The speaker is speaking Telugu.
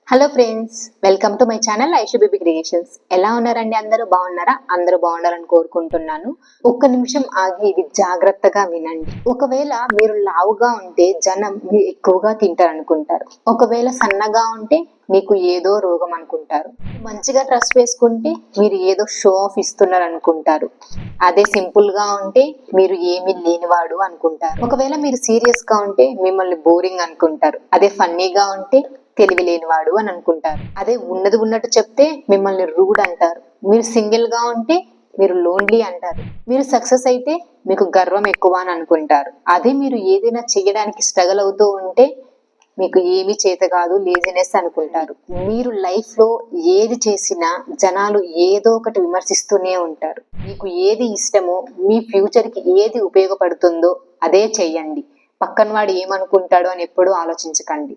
Hello friends, welcome to my channel Aishu baby creations. ఎలా ఉన్నారండి? అందరూ బాగున్నారా? అందరూ బాగుండాలని కోరుకుంటున్నాను. ఒక్క నిమిషం ఆగి ఇది జాగ్రత్తగా వినండి. ఒకవేళ మీరు లావుగా ఉంటే జనం మీరు ఎక్కువగా తింటారనుకుంటారు. ఒకవేళ సన్నగా ఉంటే మీకు ఏదో రోగం అనుకుంటారు. మంచిగా డ్రెస్ వేసుకుంటే మీరు ఏదో షో ఆఫ్ ఇస్తున్నారు అనుకుంటారు. అదే సింపుల్ గా ఉంటే మీరు ఏమీ లేనివాడు అనుకుంటారు. ఒకవేళ మీరు సీరియస్ గా ఉంటే మిమ్మల్ని బోరింగ్ అనుకుంటారు. అదే ఫన్నీగా ఉంటే తెలివి లేనివాడు అని అనుకుంటారు. అదే ఉన్నది ఉన్నట్టు చెప్తే మిమ్మల్ని రూడ్ అంటారు. మీరు సింగిల్ గా ఉంటే మీరు లోన్లీ అంటారు. మీరు సక్సెస్ అయితే మీకు గర్వం ఎక్కువ అని అనుకుంటారు. అదే మీరు ఏదైనా చేయడానికి స్ట్రగల్ అవుతూ ఉంటే మీకు ఏమీ చేత కాదు, లేజినెస్ అనుకుంటారు. మీరు లైఫ్ లో ఏది చేసినా జనాలు ఏదో ఒకటి విమర్శిస్తూనే ఉంటారు. మీకు ఏది ఇష్టమో, మీ ఫ్యూచర్ కి ఏది ఉపయోగపడుతుందో అదే చెయ్యండి. పక్కన వాడు ఏమనుకుంటాడో అని ఎప్పుడూ ఆలోచించకండి.